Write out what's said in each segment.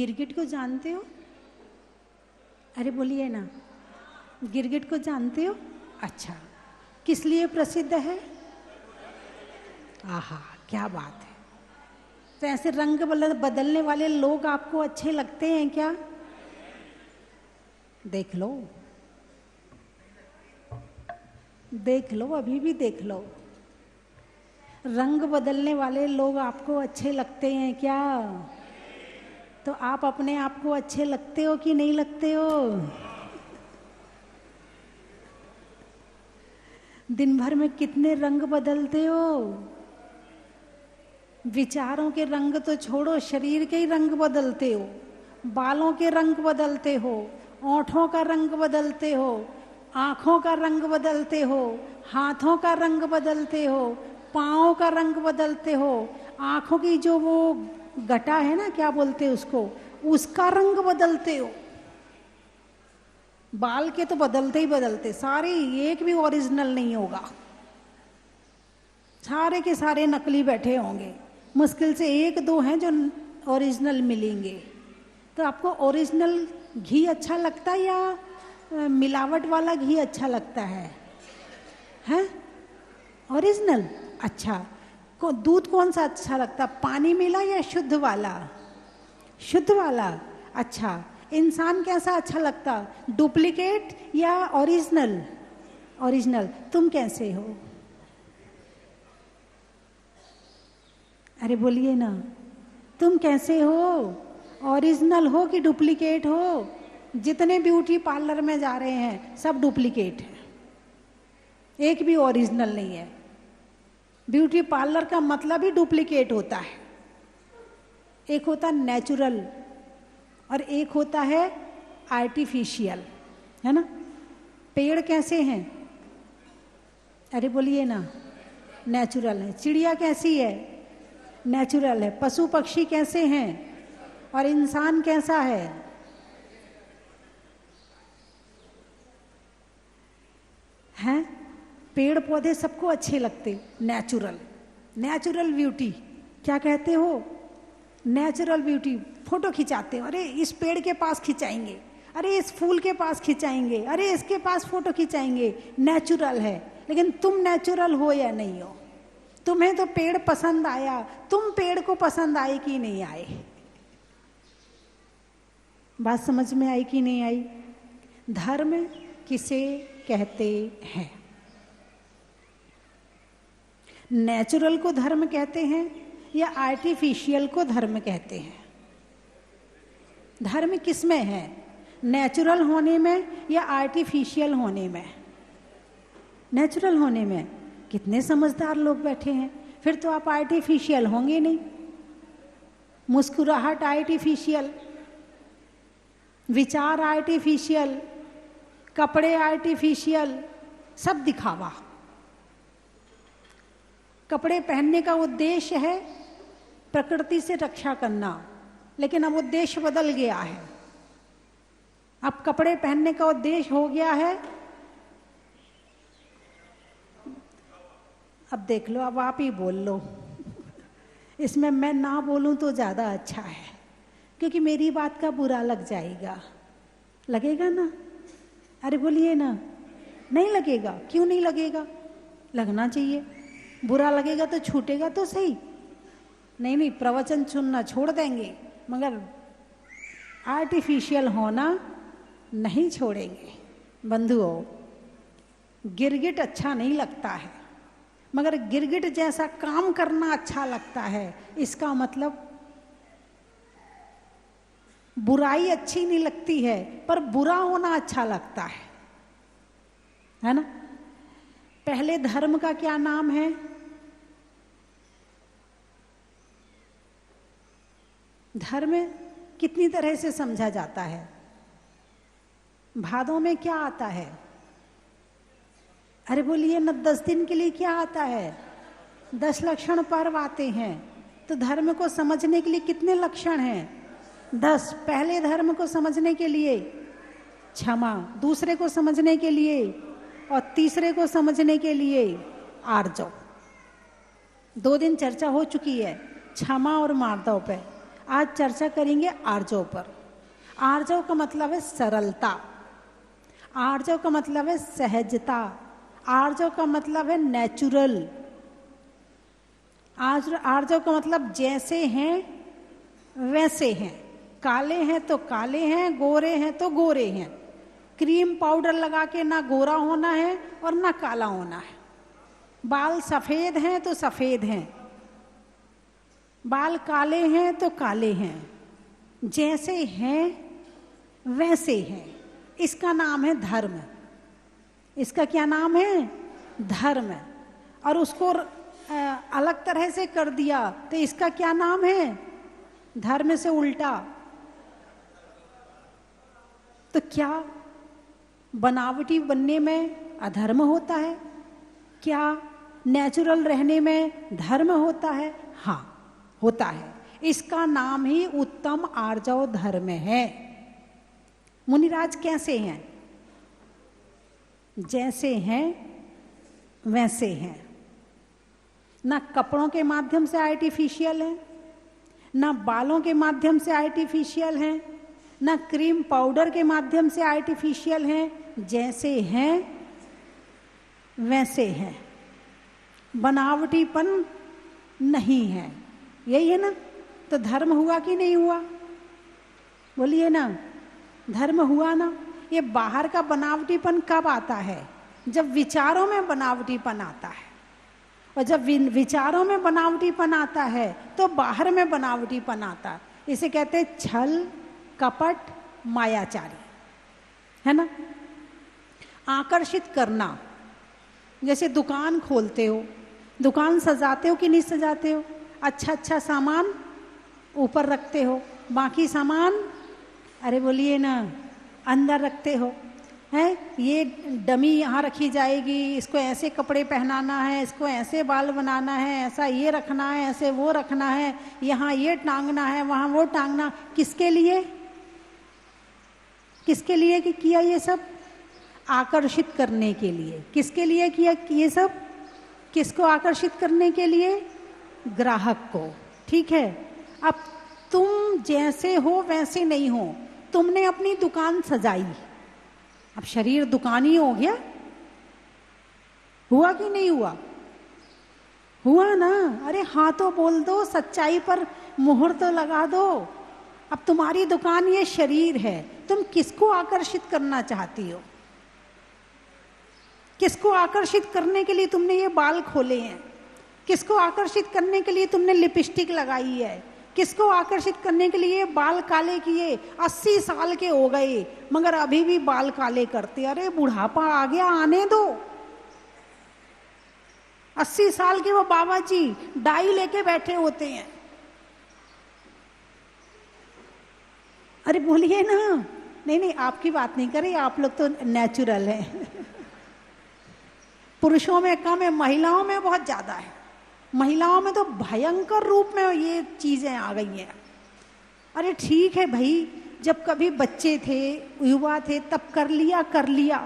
गिरगिट को जानते हो? अरे बोलिए ना, गिरगिट को जानते हो? अच्छा, किस लिए प्रसिद्ध है? आहा, क्या बात है। तो ऐसे रंग बदलने वाले लोग आपको अच्छे लगते हैं क्या? देख लो, देख लो, अभी भी देख लो। रंग बदलने वाले लोग आपको अच्छे लगते हैं क्या? तो आप अपने आप को अच्छे लगते हो कि नहीं लगते हो? दिन भर में कितने रंग बदलते हो? विचारों के रंग तो छोड़ो, शरीर के ही रंग बदलते हो। बालों के रंग बदलते हो, ओंठों का रंग बदलते हो, आँखों का रंग बदलते हो, हाथों का रंग बदलते हो, पाँव का रंग बदलते हो, आँखों की जो वो गटा है ना, क्या बोलते हैं उसको, उसका रंग बदलते हो। बाल के तो बदलते ही बदलते, सारे, एक भी ओरिजिनल नहीं होगा, सारे के सारे नकली बैठे होंगे। मुश्किल से एक दो हैं जो ओरिजिनल मिलेंगे। तो आपको ओरिजिनल घी अच्छा लगता है या मिलावट वाला घी अच्छा लगता है? हैं? ओरिजिनल। अच्छा, दूध कौन सा अच्छा लगता, पानी मिला या शुद्ध वाला? शुद्ध वाला। अच्छा, इंसान कैसा अच्छा लगता, डुप्लीकेट या ओरिजिनल? ओरिजिनल। तुम कैसे हो? अरे बोलिए ना, तुम कैसे हो? ओरिजिनल हो कि डुप्लीकेट हो? जितने ब्यूटी पार्लर में जा रहे हैं सब डुप्लीकेट है, एक भी ओरिजिनल नहीं है। ब्यूटी पार्लर का मतलब ही डुप्लीकेट होता है। एक होता है नेचुरल और एक होता है आर्टिफिशियल, है ना। पेड़ कैसे हैं? अरे बोलिए ना, नेचुरल है। चिड़िया कैसी है? नेचुरल है। पशु पक्षी कैसे हैं? और इंसान कैसा है? हैं? पेड़ पौधे सबको अच्छे लगते, नेचुरल। नेचुरल ब्यूटी क्या कहते हो? Natural beauty. फोटो खिंचाते हो, अरे इस पेड़ के पास खिंचाएंगे, अरे इस फूल के पास खिंचाएंगे, अरे इसके पास फोटो खिंचाएंगे। नेचुरल है। लेकिन तुम नेचुरल हो या नहीं हो? तुम्हें तो पेड़ पसंद आया, तुम पेड़ को पसंद आए कि नहीं आए? बात समझ में आई कि नहीं आई? धर्म किसे कहते हैं? नेचुरल को धर्म कहते हैं या आर्टिफिशियल को धर्म कहते हैं? धर्म किस में है, नेचुरल होने में या आर्टिफिशियल होने में? नेचुरल होने में। कितने समझदार लोग बैठे हैं, फिर तो आप आर्टिफिशियल होंगे नहीं। मुस्कुराहट आर्टिफिशियल, विचार आर्टिफिशियल, कपड़े आर्टिफिशियल, सब दिखावा। कपड़े पहनने का उद्देश्य है प्रकृति से रक्षा करना, लेकिन अब उद्देश्य बदल गया है। अब कपड़े पहनने का उद्देश्य हो गया है, अब देख लो, अब आप ही बोल लो। इसमें मैं ना बोलूं तो ज्यादा अच्छा है, क्योंकि मेरी बात का बुरा लग जाएगा। लगेगा ना? अरे बोलिए ना, नहीं लगेगा? क्यों नहीं लगेगा? लगना चाहिए। बुरा लगेगा तो छूटेगा तो सही। नहीं नहीं, प्रवचन सुनना छोड़ देंगे, मगर आर्टिफिशियल होना नहीं छोड़ेंगे। बंधुओं, गिरगिट अच्छा नहीं लगता है, मगर गिरगिट जैसा काम करना अच्छा लगता है। इसका मतलब बुराई अच्छी नहीं लगती है, पर बुरा होना अच्छा लगता है ना। पहले धर्म का क्या नाम है? धर्म कितनी तरह से समझा जाता है? भादों में क्या आता है? अरे बोलिए न, 10 दिन के लिए क्या आता है? 10 लक्षण पर्व आते हैं। तो धर्म को समझने के लिए कितने लक्षण हैं? 10। पहले धर्म को समझने के लिए क्षमा, दूसरे को समझने के लिए और तीसरे को समझने के लिए आर्जव। 2 दिन चर्चा हो चुकी है क्षमा और मार्दव पे। आज चर्चा करेंगे आर्जव पर। आर्जव का मतलब है सरलता, आर्जव का मतलब है सहजता, आर्जव का मतलब है नेचुरल, आर्जव का मतलब जैसे हैं वैसे हैं। काले हैं तो काले हैं, गोरे हैं तो गोरे हैं। क्रीम पाउडर लगा के ना गोरा होना है और ना काला होना है। बाल सफेद हैं तो सफेद हैं, बाल काले हैं तो काले हैं, जैसे हैं वैसे हैं। इसका नाम है धर्म। इसका क्या नाम है? धर्म। और उसको अलग तरह से कर दिया तो इसका क्या नाम है? धर्म से उल्टा। तो क्या बनावटी बनने में अधर्म होता है? क्या नेचुरल रहने में धर्म होता है? हाँ, होता है। इसका नाम ही उत्तम आर्जव धर्म है। मुनिराज कैसे हैं? जैसे हैं वैसे हैं। ना कपड़ों के माध्यम से आर्टिफिशियल है, ना बालों के माध्यम से आर्टिफिशियल हैं, ना क्रीम पाउडर के माध्यम से आर्टिफिशियल हैं। जैसे हैं वैसे हैं, बनावटीपन नहीं है। यही है ना? तो धर्म हुआ कि नहीं हुआ? बोलिए ना, धर्म हुआ ना। ये बाहर का बनावटीपन कब आता है? जब विचारों में बनावटीपन आता है। और जब विचारों में बनावटीपन आता है तो बाहर में बनावटीपन आता है। इसे कहते हैं छल, कपट, मायाचारी, है ना। आकर्षित करना, जैसे दुकान खोलते हो, दुकान सजाते हो कि नहीं सजाते हो? अच्छा अच्छा सामान ऊपर रखते हो, बाकी सामान, अरे बोलिए ना, अंदर रखते हो। है ये डमी यहाँ रखी जाएगी, इसको ऐसे कपड़े पहनाना है, इसको ऐसे बाल बनाना है, ऐसा ये रखना है, ऐसे वो रखना है, यहाँ ये टांगना है, वहाँ वो टांगना। किसके लिए? किसके लिए कि किया ये सब? आकर्षित करने के लिए। किसके लिए किया ये सब? किसको आकर्षित करने के लिए? ग्राहक को। ठीक है। अब तुम जैसे हो वैसे नहीं हो। तुमने अपनी दुकान सजाई, अब शरीर दुकान ही हो गया। हुआ कि नहीं हुआ? हुआ ना। अरे हाँ तो बोल दो, सच्चाई पर मुहर तो लगा दो। अब तुम्हारी दुकान ये शरीर है, तुम किसको आकर्षित करना चाहती हो? किसको आकर्षित करने के लिए तुमने ये बाल खोले हैं? किसको आकर्षित करने के लिए तुमने लिपस्टिक लगाई है? किसको आकर्षित करने के लिए बाल काले किए? 80 साल के हो गए मगर अभी भी बाल काले करते। अरे बुढ़ापा आ गया, आने दो। 80 साल के वो बाबा जी डाई लेके बैठे होते हैं। अरे बोलिए ना। नहीं नहीं, आपकी बात नहीं करें, आप लोग तो नेचुरल हैं। पुरुषों में कम है, महिलाओं में बहुत ज्यादा है। महिलाओं में तो भयंकर रूप में ये चीजें आ गई हैं। अरे ठीक है भाई, जब कभी बच्चे थे, युवा थे, तब कर लिया कर लिया।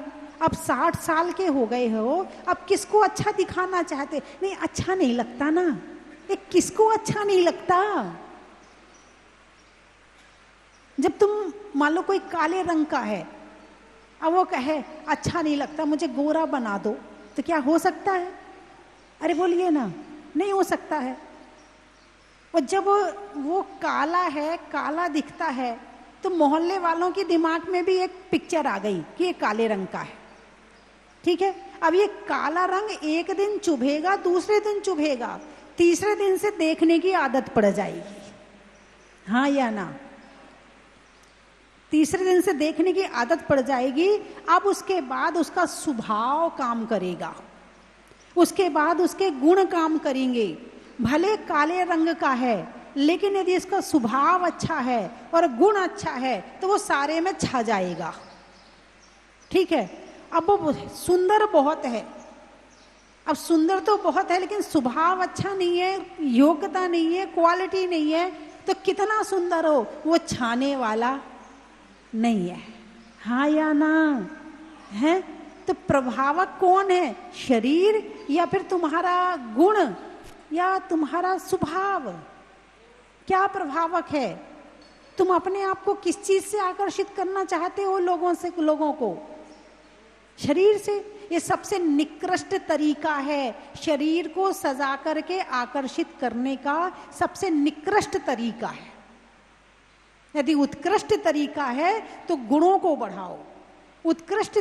अब 60 साल के हो गए हो, अब किसको अच्छा दिखाना चाहते? नहीं, अच्छा नहीं लगता ना। ये किसको अच्छा नहीं लगता? जब तुम मान लो कोई काले रंग का है, अब वो कहे अच्छा नहीं लगता, मुझे गोरा बना दो, तो क्या हो सकता है? अरे बोलिए ना, नहीं हो सकता है। और जब वो काला है, काला दिखता है, तो मोहल्ले वालों के दिमाग में भी एक पिक्चर आ गई कि ये काले रंग का है। ठीक है। अब ये काला रंग एक दिन चुभेगा, दूसरे दिन चुभेगा, तीसरे दिन से देखने की आदत पड़ जाएगी। हाँ या ना? तीसरे दिन से देखने की आदत पड़ जाएगी। अब उसके बाद उसका स्वभाव काम करेगा, उसके बाद उसके गुण काम करेंगे। भले काले रंग का है, लेकिन यदि इसका स्वभाव अच्छा है और गुण अच्छा है तो वो सारे में छा जाएगा। ठीक है। अब वो सुंदर बहुत है, अब सुंदर तो बहुत है लेकिन स्वभाव अच्छा नहीं है, योग्यता नहीं है, क्वालिटी नहीं है, तो कितना सुंदर हो, वो छाने वाला नहीं है। हाँ या ना? है? तो प्रभावक कौन है? शरीर या फिर तुम्हारा गुण या तुम्हारा स्वभाव? क्या प्रभावक है? तुम अपने आप को किस चीज से आकर्षित करना चाहते हो? लोगों को शरीर से। ये सबसे निकृष्ट तरीका है शरीर को सजा करके आकर्षित करने का, सबसे निकृष्ट तरीका है। यदि उत्कृष्ट तरीका है तो गुणों को बढ़ाओ, उत्कृष्ट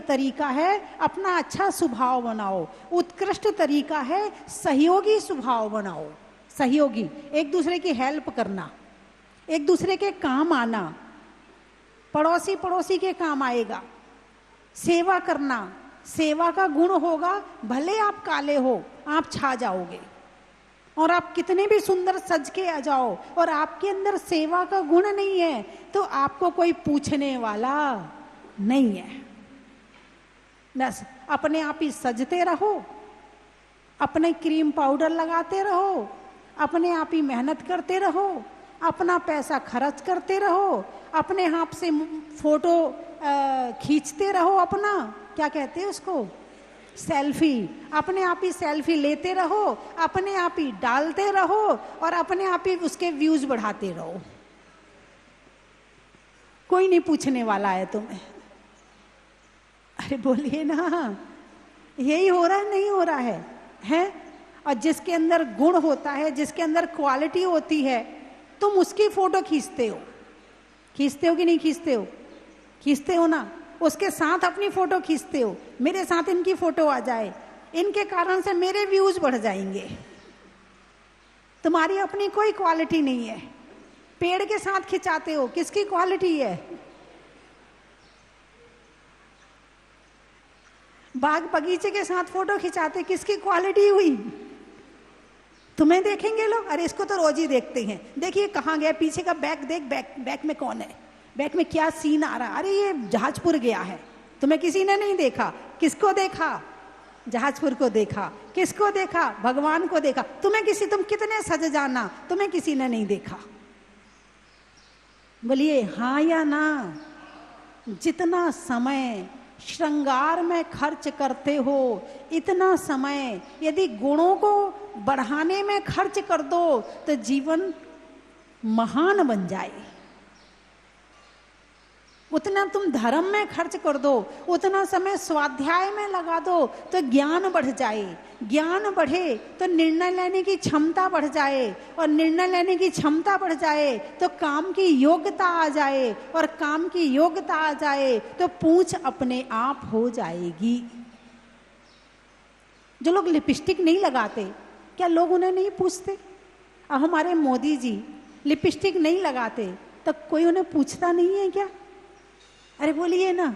तरीका है अपना अच्छा स्वभाव बनाओ, उत्कृष्ट तरीका है सहयोगी स्वभाव बनाओ। सहयोगी, एक दूसरे की हेल्प करना, एक दूसरे के काम आना, पड़ोसी के काम आएगा। सेवा करना, सेवा का गुण होगा, भले आप काले हो आप छा जाओगे, और आप कितने भी सुंदर सज के आ जाओ और आपके अंदर सेवा का गुण नहीं है तो आपको कोई पूछने वाला नहीं है। बस अपने आप ही सजते रहो, अपने क्रीम पाउडर लगाते रहो, अपने आप ही मेहनत करते रहो, अपना पैसा खर्च करते रहो, अपने हाथ से फोटो खींचते रहो, अपना क्या कहते हैं उसको, सेल्फी, अपने आप ही सेल्फी लेते रहो, अपने आप ही डालते रहो और अपने आप ही उसके व्यूज बढ़ाते रहो। कोई नहीं पूछने वाला है तुम्हें। अरे बोलिए ना, यही हो रहा है, नहीं हो रहा है, हैं? और जिसके अंदर गुण होता है, जिसके अंदर क्वालिटी होती है, तुम उसकी फोटो खींचते हो। खींचते हो कि नहीं खींचते हो? खींचते हो ना, उसके साथ अपनी फोटो खींचते हो। मेरे साथ इनकी फोटो आ जाए, इनके कारण से मेरे व्यूज बढ़ जाएंगे। तुम्हारी अपनी कोई क्वालिटी नहीं है। पेड़ के साथ खिंचाते हो, किसकी क्वालिटी है? बाग बगीचे के साथ फोटो खिंचाते, किसकी क्वालिटी हुई? तुम्हें देखेंगे लोग, अरे इसको तो रोज ही देखते हैं, देखिए कहाँ गया, पीछे का बैग देख, बैग में कौन है, बैग में क्या सीन आ रहा, अरे ये जहाजपुर गया है। तुम्हें किसी ने नहीं देखा। किसको देखा? जहाजपुर को देखा। किसको देखा? भगवान को देखा। तुम कितने सज जाना, तुम्हें किसी ने नहीं देखा। बोलिए हाँ या ना? जितना समय श्रृंगार में खर्च करते हो, इतना समय यदि गुणों को बढ़ाने में खर्च कर दो तो जीवन महान बन जाए। उतना तुम धर्म में खर्च कर दो, उतना समय स्वाध्याय में लगा दो तो ज्ञान बढ़ जाए। ज्ञान बढ़े तो निर्णय लेने की क्षमता बढ़ जाए, और निर्णय लेने की क्षमता बढ़ जाए तो काम की योग्यता आ जाए, और काम की योग्यता आ जाए तो पूंछ अपने आप हो जाएगी। जो लोग लिपस्टिक नहीं लगाते, क्या लोग उन्हें नहीं पूछते? अब हमारे मोदी जी लिपस्टिक नहीं लगाते तो कोई उन्हें पूछता नहीं है क्या? अरे बोलिए ना,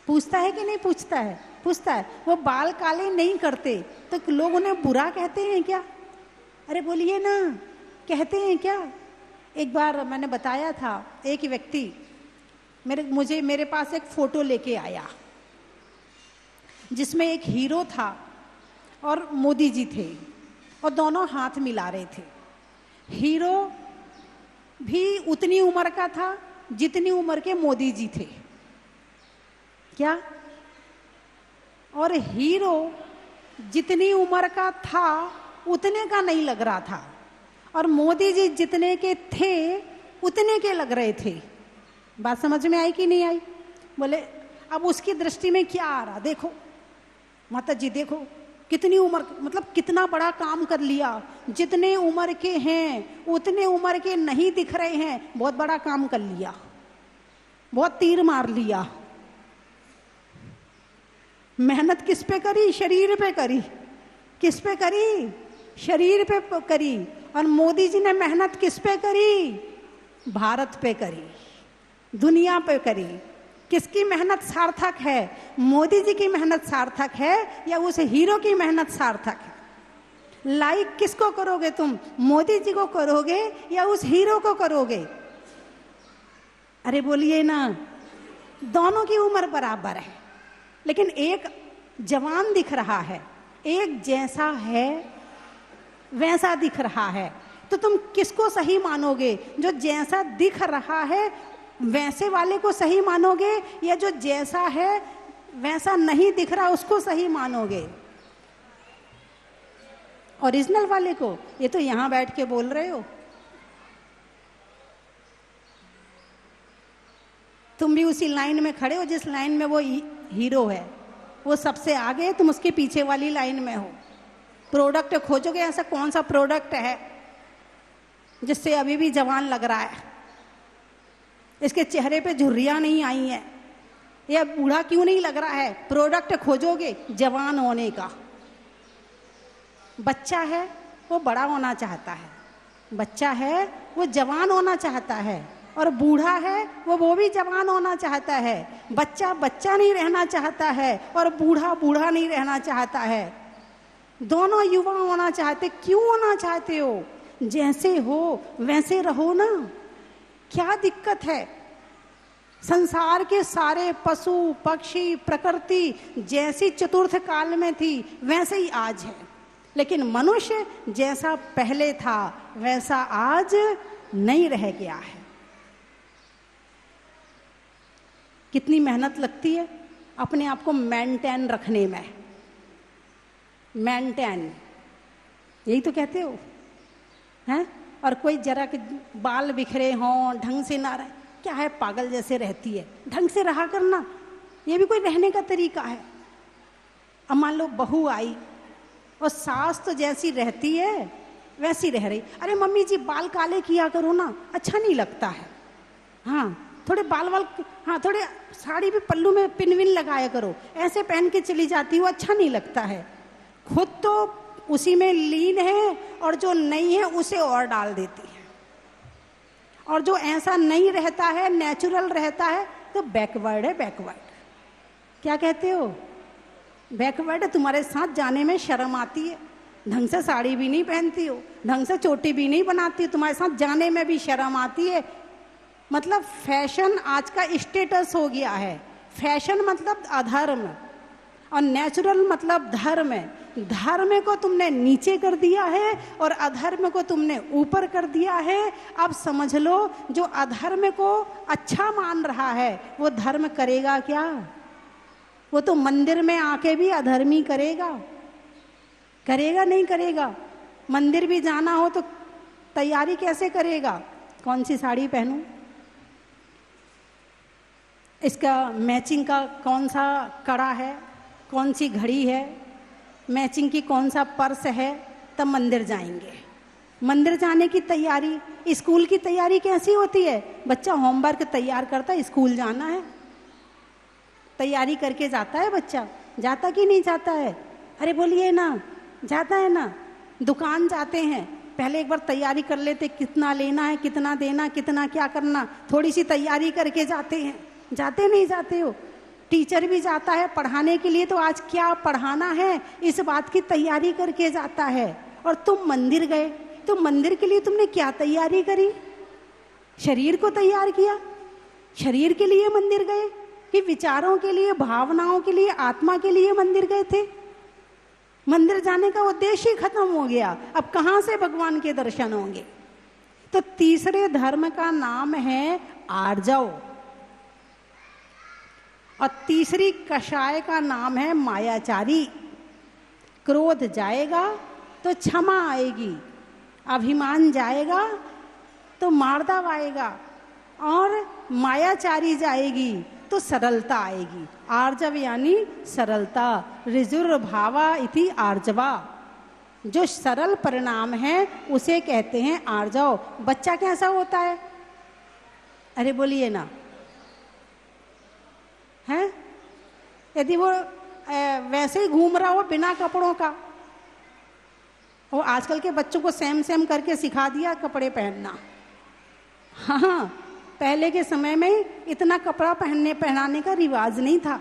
पूछता है कि नहीं पूछता है? पूछता है। वो बाल काले नहीं करते तो लोग उन्हें बुरा कहते हैं क्या? अरे बोलिए ना, कहते हैं क्या? एक बार मैंने बताया था, एक व्यक्ति मेरे पास एक फोटो लेके आया जिसमें एक हीरो था और मोदी जी थे, और दोनों हाथ मिला रहे थे। हीरो भी उतनी उम्र का था जितनी उम्र के मोदी जी थे, क्या? और हीरो जितनी उम्र का था उतने का नहीं लग रहा था, और मोदी जी जितने के थे उतने के लग रहे थे। बात समझ में आई कि नहीं आई? बोले अब उसकी दृष्टि में क्या आ रहा, देखो माता जी, देखो कितनी उम्र, मतलब कितना बड़ा काम कर लिया। जितने उम्र के हैं उतने उम्र के नहीं दिख रहे हैं, बहुत बड़ा काम कर लिया, बहुत तीर मार लिया। मेहनत किस पे करी? शरीर पे करी। किस पे करी? शरीर पे करी। और मोदी जी ने मेहनत किस पे करी? भारत पे करी, दुनिया पे करी। किसकी मेहनत सार्थक है? मोदी जी की मेहनत सार्थक है या उस हीरो की मेहनत सार्थक है? लाइक किसको करोगे तुम? मोदी जी को करोगे या उस हीरो को करोगे? अरे बोलिए ना, दोनों की उम्र बराबर है, लेकिन एक जवान दिख रहा है, एक जैसा है वैसा दिख रहा है। तो तुम किसको सही मानोगे? जो जैसा दिख रहा है वैसे वाले को सही मानोगे, या जो जैसा है वैसा नहीं दिख रहा उसको सही मानोगे? ओरिजिनल वाले को? ये तो यहां बैठ के बोल रहे हो, भी उसी लाइन में खड़े हो जिस लाइन में वो हीरो है, वो सबसे आगे, तुम उसके पीछे वाली लाइन में हो। प्रोडक्ट खोजोगे, ऐसा कौन सा प्रोडक्ट है जिससे अभी भी जवान लग रहा है, इसके चेहरे पे झुर्रियां नहीं आई हैं, या बूढ़ा क्यों नहीं लग रहा है। प्रोडक्ट खोजोगे जवान होने का। बच्चा है वो बड़ा होना चाहता है, बच्चा है वो जवान होना चाहता है, और बूढ़ा है वो भी जवान होना चाहता है। बच्चा बच्चा नहीं रहना चाहता है और बूढ़ा बूढ़ा नहीं रहना चाहता है। दोनों युवा होना चाहते। क्यों होना चाहते हो? जैसे हो वैसे रहो ना, क्या दिक्कत है? संसार के सारे पशु पक्षी प्रकृति जैसी चतुर्थ काल में थी वैसे ही आज है, लेकिन मनुष्य जैसा पहले था वैसा आज नहीं रह गया है। कितनी मेहनत लगती है अपने आप को मेंटेन रखने में। मेंटेन, यही तो कहते हो हैं? और कोई जरा के बाल बिखरे हों, ढंग से ना रहे, क्या है पागल जैसे रहती है, ढंग से रहा करना, ये भी कोई रहने का तरीका है। अब मान लो बहू आई और सास तो जैसी रहती है वैसी रह रही। अरे मम्मी जी बाल काले किया करो ना, अच्छा नहीं लगता है। हाँ थोड़े बाल वाल, हाँ थोड़े साड़ी भी पल्लू में पिन विन लगाया करो, ऐसे पहन के चली जाती हो, अच्छा नहीं लगता है। खुद तो उसी में लीन है और जो नहीं है उसे और डाल देती है। और जो ऐसा नहीं रहता है, नेचुरल रहता है, तो बैकवर्ड है। बैकवर्ड क्या कहते हो? बैकवर्ड। तुम्हारे साथ जाने में शर्म आती है, ढंग से साड़ी भी नहीं पहनती हो, ढंग से चोटी भी नहीं बनाती, तुम्हारे साथ जाने में भी शर्म आती है। मतलब फैशन आज का स्टेटस हो गया है। फैशन मतलब अधर्म और नेचुरल मतलब धर्म है। धर्म को तुमने नीचे कर दिया है और अधर्म को तुमने ऊपर कर दिया है। अब समझ लो, जो अधर्म को अच्छा मान रहा है वो धर्म करेगा क्या? वो तो मंदिर में आके भी अधर्मी करेगा। करेगा नहीं करेगा? मंदिर भी जाना हो तो तैयारी कैसे करेगा? कौन सी साड़ी पहनूं, इसका मैचिंग का कौन सा कड़ा है, कौन सी घड़ी है, मैचिंग की कौन सा पर्स है, तब मंदिर जाएंगे। मंदिर जाने की तैयारी, स्कूल की तैयारी कैसी होती है? बच्चा होमवर्क तैयार करता है, स्कूल जाना है, तैयारी करके जाता है बच्चा। जाता कि नहीं जाता है? अरे बोलिए ना, जाता है ना। दुकान जाते हैं, पहले एक बार तैयारी कर लेते, कितना लेना है, कितना देना, कितना क्या करना, थोड़ी सी तैयारी करके जाते हैं। जाते नहीं जाते हो? टीचर भी जाता है पढ़ाने के लिए, तो आज क्या पढ़ाना है इस बात की तैयारी करके जाता है। और तुम मंदिर गए तो मंदिर के लिए तुमने क्या तैयारी करी? शरीर को तैयार किया। शरीर के लिए मंदिर गए कि विचारों के लिए, भावनाओं के लिए, आत्मा के लिए मंदिर गए थे? मंदिर जाने का उद्देश्य ही खत्म हो गया। अब कहां से भगवान के दर्शन होंगे? तो तीसरे धर्म का नाम है आर्जव और तीसरी कषाय का नाम है मायाचारी। क्रोध जाएगा तो क्षमा आएगी, अभिमान जाएगा तो मार्दव आएगा, और मायाचारी जाएगी तो सरलता आएगी। आर्जव यानी सरलता। ऋजुर्भावा इति आर्जवा, जो सरल परिणाम है उसे कहते हैं आर्जव। बच्चा कैसा होता है? अरे बोलिए ना, है? यदि वो वैसे ही घूम रहा हो बिना कपड़ों का, वो आजकल के बच्चों को सेम सेम करके सिखा दिया कपड़े पहनना। हाँ, पहले के समय में इतना कपड़ा पहनाने का रिवाज नहीं था।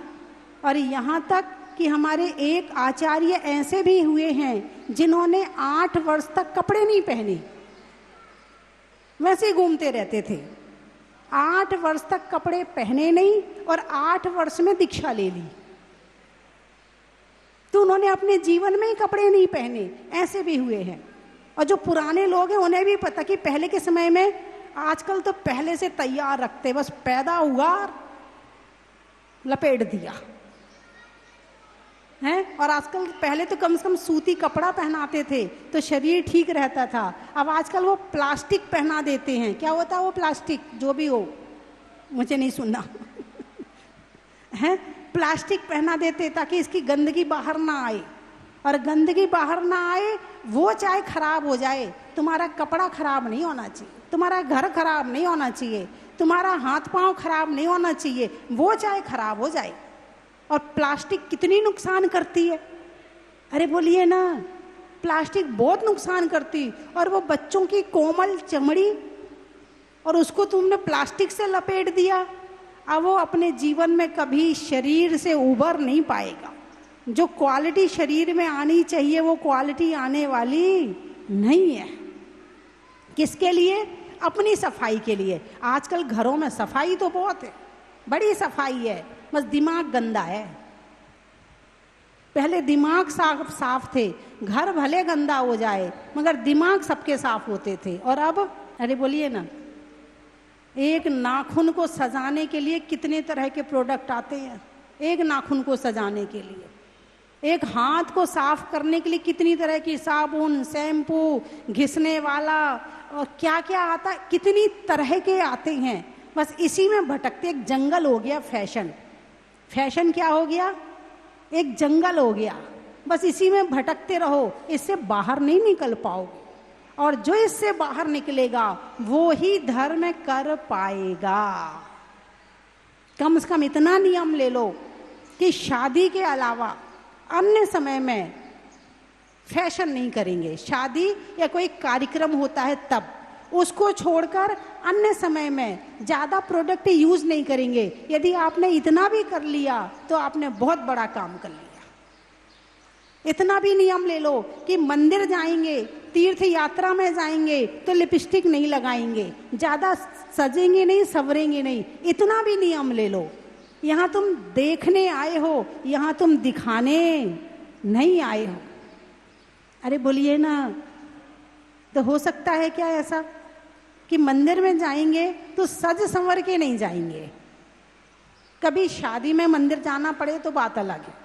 और यहाँ तक कि हमारे एक आचार्य ऐसे भी हुए हैं जिन्होंने 8 वर्ष तक कपड़े नहीं पहने, वैसे ही घूमते रहते थे। 8 वर्ष तक कपड़े पहने नहीं और 8 वर्ष में दीक्षा ले ली, तो उन्होंने अपने जीवन में ही कपड़े नहीं पहने। ऐसे भी हुए हैं। और जो पुराने लोग हैं उन्हें भी पता कि पहले के समय में, आजकल तो पहले से तैयार रखते, बस पैदा हुआ लपेट दिया है। और आजकल, पहले तो कम से कम सूती कपड़ा पहनाते थे तो शरीर ठीक रहता था। अब आजकल वो प्लास्टिक पहना देते हैं। क्या होता है वो प्लास्टिक? जो भी हो, मुझे नहीं सुनना। हैं, प्लास्टिक पहना देते ताकि इसकी गंदगी बाहर ना आए, और गंदगी बाहर ना आए वो चाहे खराब हो जाए, तुम्हारा कपड़ा खराब नहीं होना चाहिए, तुम्हारा घर खराब नहीं होना चाहिए, तुम्हारा हाथ पांव खराब नहीं होना चाहिए, वो चाहे खराब हो जाए। और प्लास्टिक कितनी नुकसान करती है, अरे बोलिए ना, प्लास्टिक बहुत नुकसान करती। और वो बच्चों की कोमल चमड़ी, और उसको तुमने प्लास्टिक से लपेट दिया, अब वो अपने जीवन में कभी शरीर से उबर नहीं पाएगा। जो क्वालिटी शरीर में आनी चाहिए वो क्वालिटी आने वाली नहीं है। किसके लिए? अपनी सफाई के लिए। आजकल घरों में सफाई तो बहुत है, बड़ी सफाई है, बस दिमाग गंदा है। पहले दिमाग साफ थे, घर भले गंदा हो जाए मगर दिमाग सबके साफ होते थे। और अब अरे बोलिए ना, एक नाखून को सजाने के लिए कितने तरह के प्रोडक्ट आते हैं, एक नाखून को सजाने के लिए। एक हाथ को साफ करने के लिए कितनी तरह की साबुन, शैम्पू, घिसने वाला और क्या क्या आता है, कितनी तरह के आते हैं। बस इसी में भटकते एक जंगल हो गया फैशन। फैशन क्या हो गया? एक जंगल हो गया। बस इसी में भटकते रहो, इससे बाहर नहीं निकल पाओगे। और जो इससे बाहर निकलेगा वो ही धर्म कर पाएगा। कम से कम इतना नियम ले लो कि शादी के अलावा अन्य समय में फैशन नहीं करेंगे। शादी या कोई कार्यक्रम होता है तब, उसको छोड़कर अन्य समय में ज़्यादा प्रोडक्ट यूज नहीं करेंगे। यदि आपने इतना भी कर लिया तो आपने बहुत बड़ा काम कर लिया। इतना भी नियम ले लो कि मंदिर जाएंगे, तीर्थ यात्रा में जाएंगे तो लिपस्टिक नहीं लगाएंगे, ज़्यादा सजेंगे नहीं, संवरेंगे नहीं, इतना भी नियम ले लो। यहाँ तुम देखने आए हो, यहाँ तुम दिखाने नहीं आए हो। अरे बोलिए ना, तो हो सकता है क्या ऐसा कि मंदिर में जाएंगे तो सज संवर के नहीं जाएंगे? कभी शादी में मंदिर जाना पड़े तो बात अलग है,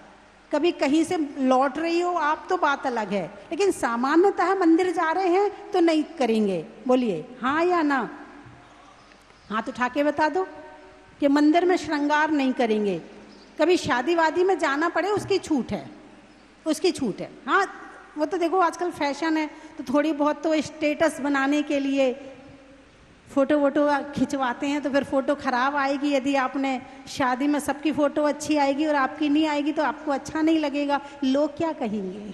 कभी कहीं से लौट रही हो आप तो बात अलग है, लेकिन सामान्यतः मंदिर जा रहे हैं तो नहीं करेंगे। बोलिए हाँ या ना? हाथ उठा के बता दो कि मंदिर में श्रृंगार नहीं करेंगे। कभी शादी वादी में जाना पड़े उसकी छूट है, उसकी छूट है। हाँ वो तो देखो आजकल फैशन है, तो थोड़ी बहुत तो स्टेटस बनाने के लिए फोटो वोटो खिंचवाते हैं, तो फिर फोटो खराब आएगी। यदि आपने शादी में सबकी फोटो अच्छी आएगी और आपकी नहीं आएगी तो आपको अच्छा नहीं लगेगा, लोग क्या कहेंगे?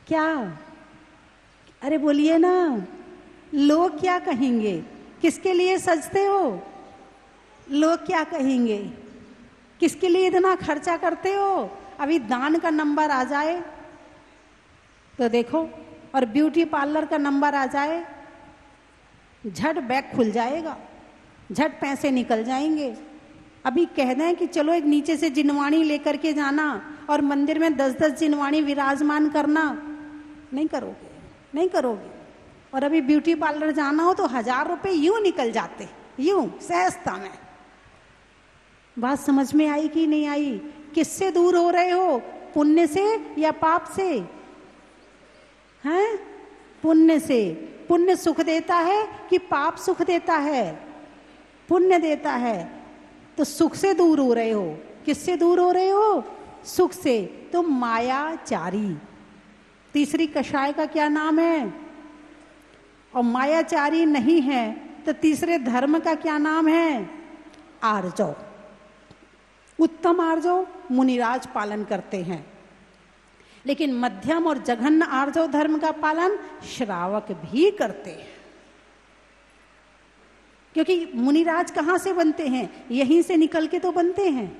क्या? अरे बोलिए ना, लोग क्या कहेंगे? किसके लिए सजते हो? लोग क्या कहेंगे? किसके लिए इतना खर्चा करते हो? अभी दान का नंबर आ जाए तो देखो, और ब्यूटी पार्लर का नंबर आ जाए, झट बैग खुल जाएगा, झट पैसे निकल जाएंगे। अभी कह दें कि चलो एक नीचे से जिनवाणी लेकर के जाना और मंदिर में 10-10 जिनवाणी विराजमान करना, नहीं करोगे, नहीं करोगे। और अभी ब्यूटी पार्लर जाना हो तो 1000 रुपये यूं निकल जाते, यूं सहजता में। बात समझ में आई कि नहीं आई? किससे दूर हो रहे हो? पुण्य से या पाप से? हैं? पुण्य से। पुण्य सुख देता है कि पाप सुख देता है? पुण्य देता है। तो सुख से दूर हो रहे हो। किससे दूर हो रहे हो? सुख से। तो मायाचारी। तीसरी कषाय का क्या नाम है? और मायाचारी नहीं है तो तीसरे धर्म का क्या नाम है? आर्जव। उत्तम आर्जव मुनिराज पालन करते हैं, लेकिन मध्यम और जघन्य आर्जव धर्म का पालन श्रावक भी करते हैं। क्योंकि मुनिराज कहाँ से बनते हैं? यहीं से निकल के तो बनते हैं,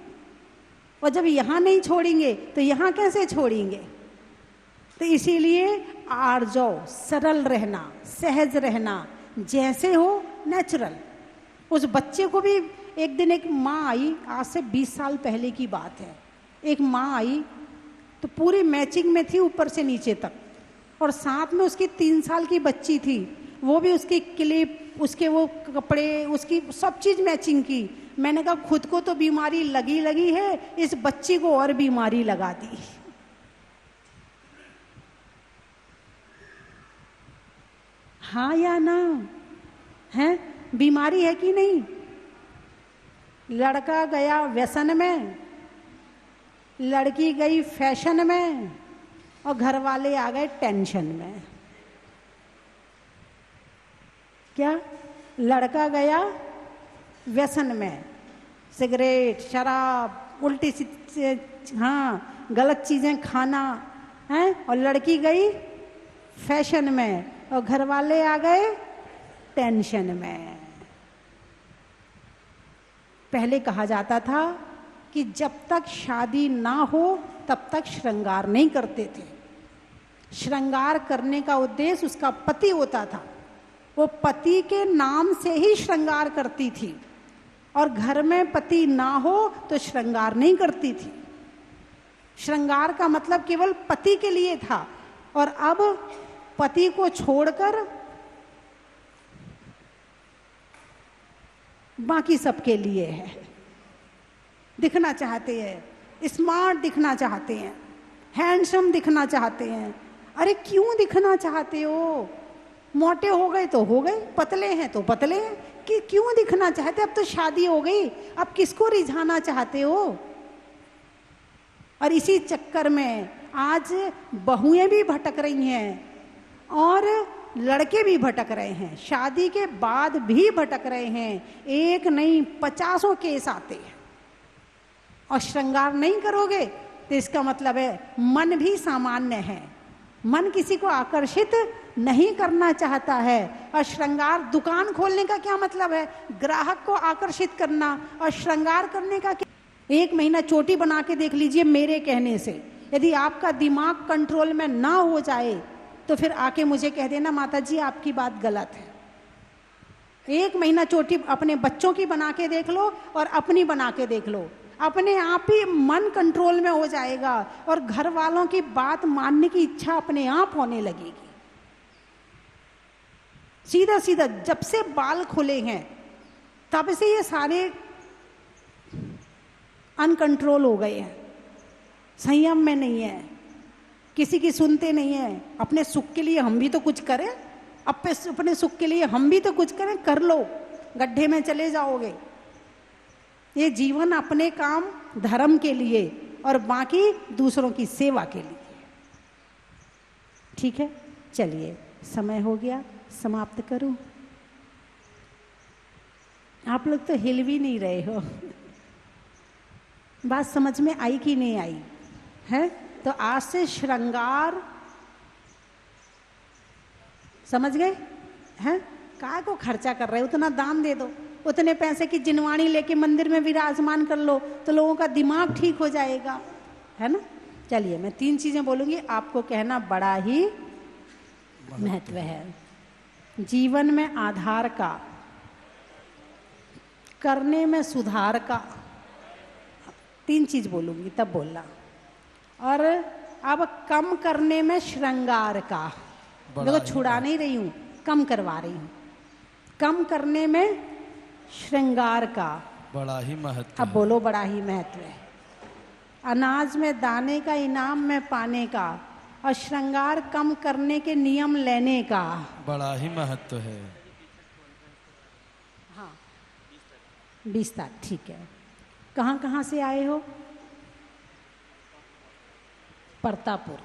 और जब यहाँ नहीं छोड़ेंगे तो यहाँ कैसे छोड़ेंगे? तो इसीलिए आर्जव, सरल रहना, सहज रहना, जैसे हो नेचुरल। उस बच्चे को भी एक दिन एक माँ आई, आज से 20 साल पहले की बात है, एक माँ आई तो पूरी मैचिंग में थी ऊपर से नीचे तक, और साथ में उसकी 3 साल की बच्ची थी, वो भी उसकी क्लिप, उसके वो कपड़े, उसकी सब चीज मैचिंग की। मैंने कहा खुद को तो बीमारी लगी लगी है, इस बच्ची को और बीमारी लगा दी। हाँ या ना? है बीमारी है कि नहीं? लड़का गया व्यसन में, लड़की गई फैशन में, और घर वाले आ गए टेंशन में। क्या? लड़का गया व्यसन में, सिगरेट, शराब, उल्टी हाँ गलत चीजें खाना है, और लड़की गई फैशन में, और घर वाले आ गए टेंशन में। पहले कहा जाता था कि जब तक शादी ना हो तब तक श्रृंगार नहीं करते थे। श्रृंगार करने का उद्देश्य उसका पति होता था, वो पति के नाम से ही श्रृंगार करती थी, और घर में पति ना हो तो श्रृंगार नहीं करती थी। श्रृंगार का मतलब केवल पति के लिए था, और अब पति को छोड़कर बाकी सबके लिए है। दिखना चाहते हैं, स्मार्ट दिखना चाहते हैं, हैंडसम दिखना चाहते हैं। अरे क्यों दिखना चाहते हो? मोटे हो गए तो हो गए, पतले हैं तो पतले हैं, कि क्यों दिखना चाहते? अब तो शादी हो गई, अब किसको रिझाना चाहते हो? और इसी चक्कर में आज बहुएं भी भटक रही हैं और लड़के भी भटक रहे हैं, शादी के बाद भी भटक रहे हैं। एक नहीं 50 केस आते हैं। और श्रृंगार नहीं करोगे तो इसका मतलब है मन भी सामान्य है, मन किसी को आकर्षित नहीं करना चाहता है। और श्रृंगार, दुकान खोलने का क्या मतलब है? ग्राहक को आकर्षित करना। और श्रृंगार करने का क्या? 1 महीना चोटी बना के देख लीजिए मेरे कहने से। यदि आपका दिमाग कंट्रोल में ना हो जाए तो फिर आके मुझे कह देना माता जी आपकी बात गलत है। 1 महीना चोटी अपने बच्चों की बना के देख लो और अपनी बना के देख लो, अपने आप ही मन कंट्रोल में हो जाएगा और घर वालों की बात मानने की इच्छा अपने आप होने लगेगी। सीधा सीधा जब से बाल खुले हैं तब से ये सारे अनकंट्रोल हो गए हैं, संयम में नहीं है, किसी की सुनते नहीं है। अपने सुख के लिए हम भी तो कुछ करें, अपने सुख के लिए हम भी तो कुछ करें। कर लो, गड्ढे में चले जाओगे। ये जीवन अपने काम धर्म के लिए और बाकी दूसरों की सेवा के लिए। ठीक है, चलिए समय हो गया, समाप्त करूं। आप लोग तो हिल भी नहीं रहे हो। बात समझ में आई कि नहीं आई है? तो आज से श्रृंगार समझ गए हैं? काय को खर्चा कर रहे हो? उतना दान दे दो, उतने पैसे की जिनवाणी लेके मंदिर में विराजमान कर लो तो लोगों का दिमाग ठीक हो जाएगा, है ना? चलिए मैं 3 चीजें बोलूंगी, आपको कहना बड़ा ही महत्व है। जीवन में आधार का, करने में सुधार का, 3 चीज बोलूंगी तब बोलना। और अब कम करने में श्रृंगार का, देखो छुड़ा नहीं रही हूं, कम करवा रही हूं। कम करने में श्रृंगार का बड़ा ही महत्व। अब बोलो बड़ा ही महत्व है। अनाज में दाने का इनाम में पाने का और श्रृंगार कम करने के नियम लेने का बड़ा ही महत्व है। हाँ 20 तारीख, ठीक है। कहाँ कहाँ से आए हो? परतापुर।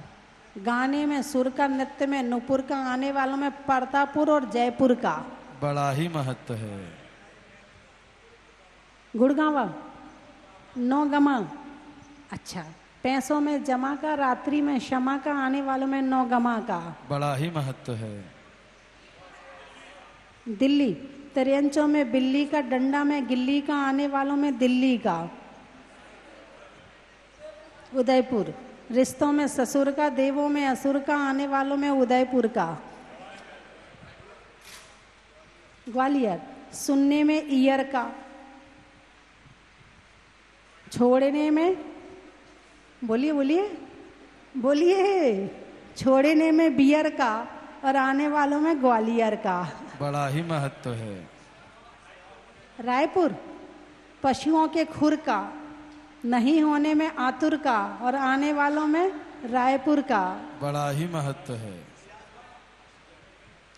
गाने में, सुर का, नृत्य में, नूपुर का, आने वालों में परतापुर और जयपुर का बड़ा ही महत्व है। गुड़गांवा, नौगमा, अच्छा। पैसों में जमा का, रात्रि में क्षमा का, आने वालों में नौगमा का बड़ा ही महत्व है। दिल्ली, तिरंचों में बिल्ली का, डंडा में गिल्ली का, आने वालों में दिल्ली का। उदयपुर, रिश्तों में ससुर का, देवों में असुर का, आने वालों में उदयपुर का। ग्वालियर, सुनने में ईयर का, छोड़ने में, बोलिए बोलिए बोलिए, छोड़ने में बियर का और आने वालों में ग्वालियर का बड़ा ही महत्व है। रायपुर, पशुओं के खुर का, नहीं होने में आतुर का और आने वालों में रायपुर का बड़ा ही महत्व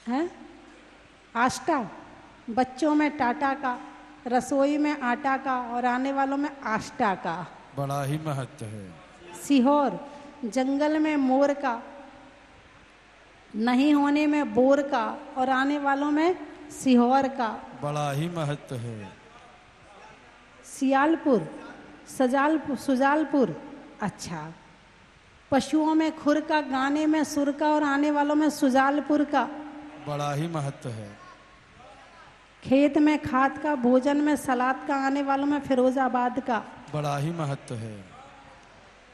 है। आष्टा, बच्चों में टाटा का, रसोई में आटा का और आने वालों में आष्टा का। बड़ा ही महत्व है। सीहोर, जंगल में मोर का, नहीं होने में बोर का और आने वालों में सीहोर का। बड़ा ही महत्व है। सियालपुर, सुजालपुर, अच्छा। पशुओं में खुर का, गाने में सुर का और आने वालों में सुजालपुर का। बड़ा ही महत्व है। खेत में खाद का, भोजन में सलाद का, आने वालों में फिरोजाबाद का। बड़ा ही महत्व है।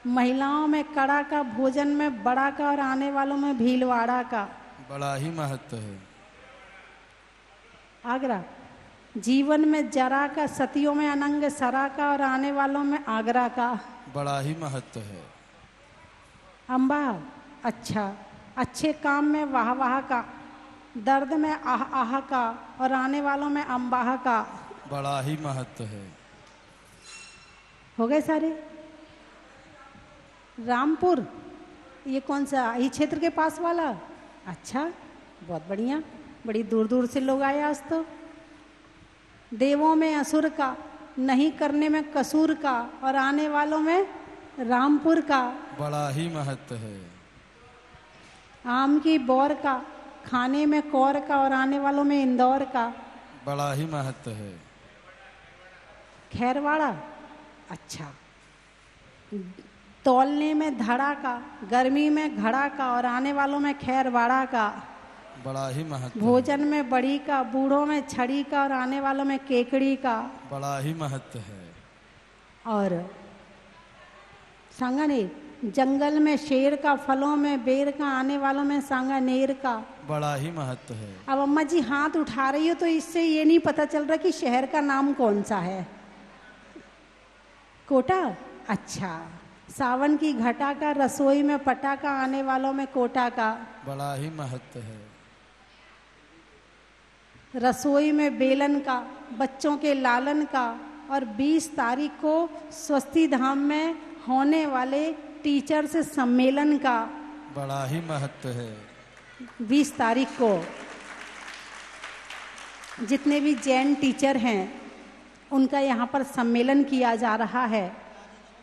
महिलाओं में कड़ा का, भोजन में बड़ा का और आने वालों में भीलवाड़ा का। बड़ा ही महत्व है। आगरा, जीवन में जरा का, सतियों में अनंग सरा का और आने वालों में आगरा का। बड़ा ही महत्व है। अम्बा, अच्छा, अच्छे काम में वाह वाह का, दर्द में आह आह का और आने वालों में अम्बाह का। बड़ा ही महत्व है। हो गए सारे। रामपुर, ये कौन सा, ये क्षेत्र के पास वाला? अच्छा, बहुत बढ़िया, बड़ी दूर दूर से लोग आए आज तो। देवों में असुर का, नहीं करने में कसूर का और आने वालों में रामपुर का। बड़ा ही महत्व है। आम की बौर का, खाने में कौर का और आने वालों में इंदौर का। बड़ा ही महत्व है। खैरवाड़ा, अच्छा, तौलने में धड़ा का, गर्मी में घड़ा का और आने वालों में खैरवाड़ा का। बड़ा ही महत्व। भोजन में बड़ी का, बूढ़ों में छड़ी का और आने वालों में केकड़ी का। बड़ा ही महत्व है। और सांगानेर, जंगल में शेर का, फलों में बेर का, आने वालों में सांगानेर का। बड़ा ही महत्व है। अब अम्मा जी हाथ उठा रही हो तो इससे ये नहीं पता चल रहा कि शहर का नाम कौन सा है। कोटा, अच्छा, सावन की घटा का, रसोई में पटा का, आने वालों में कोटा का। बड़ा ही महत्व है। रसोई में बेलन का, बच्चों के लालन का और 20 तारीख को स्वस्ति धाम में होने वाले टीचर्स सम्मेलन का। बड़ा ही महत्व है। 20 तारीख को जितने भी जैन टीचर हैं उनका यहाँ पर सम्मेलन किया जा रहा है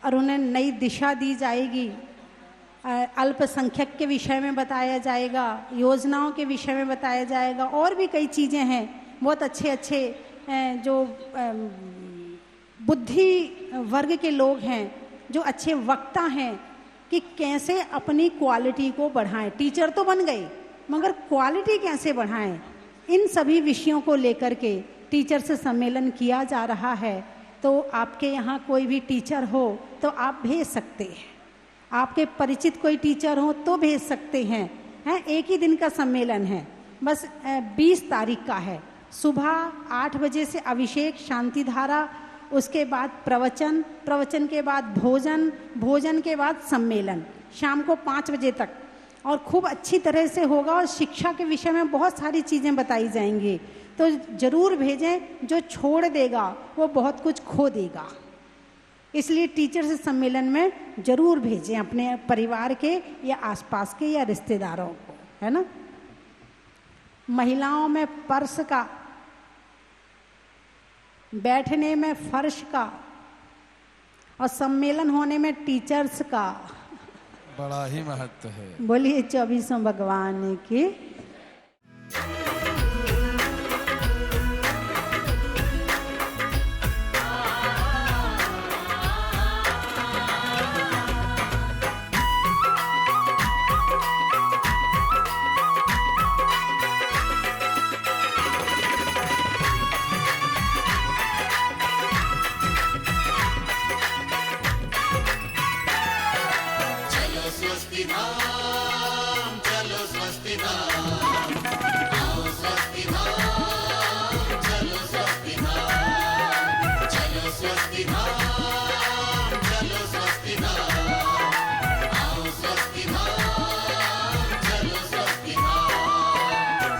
और उन्हें नई दिशा दी जाएगी। अल्पसंख्यक के विषय में बताया जाएगा, योजनाओं के विषय में बताया जाएगा और भी कई चीज़ें हैं। बहुत अच्छे अच्छे जो बुद्धि वर्ग के लोग हैं, जो अच्छे वक्ता हैं कि कैसे अपनी क्वालिटी को बढ़ाएं। टीचर तो बन गए मगर क्वालिटी कैसे बढ़ाएं, इन सभी विषयों को लेकर के टीचर से सम्मेलन किया जा रहा है। तो आपके यहाँ कोई भी टीचर हो तो आप भेज सकते हैं, आपके परिचित कोई टीचर हो तो भेज सकते हैं। एक ही दिन का सम्मेलन है, बस 20 तारीख का है। सुबह 8 बजे से अभिषेक, शांति धारा, उसके बाद प्रवचन, प्रवचन के बाद भोजन, भोजन के बाद सम्मेलन, शाम को 5 बजे तक। और खूब अच्छी तरह से होगा और शिक्षा के विषय में बहुत सारी चीज़ें बताई जाएंगी। तो ज़रूर भेजें, जो छोड़ देगा वो बहुत कुछ खो देगा। इसलिए टीचर से सम्मेलन में ज़रूर भेजें अपने परिवार के या आसपास के या रिश्तेदारों को, है ना। महिलाओं में पर्स का, बैठने में फर्श का और सम्मेलन होने में टीचर्स का। बड़ा ही महत्व है। बोलिए 24 भगवान की।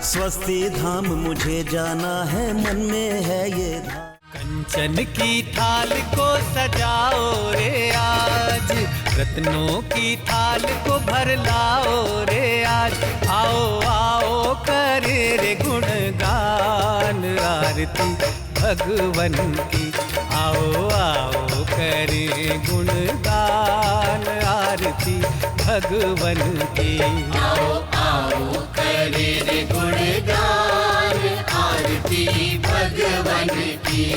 स्वस्ति धाम मुझे जाना है, मन में है ये धाम। कंचन की थाल को सजाओ रे आज, रत्नों की थाल को भर लाओ रे आज। आओ आओ करे रे गुणगान, आरती भगवन की। आओ आओ करें गुणगान आरती भगवन की। आओ आओ करे गुणगान आरती भगवन की।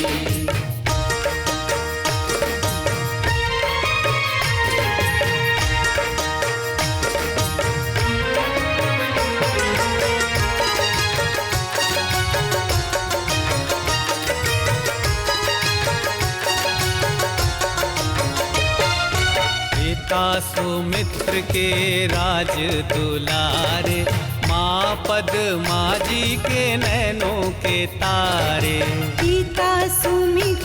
सुमित्र के राज दुलारे, माँ पद्मा जी के नैनों के तारे। पिता सुमित्र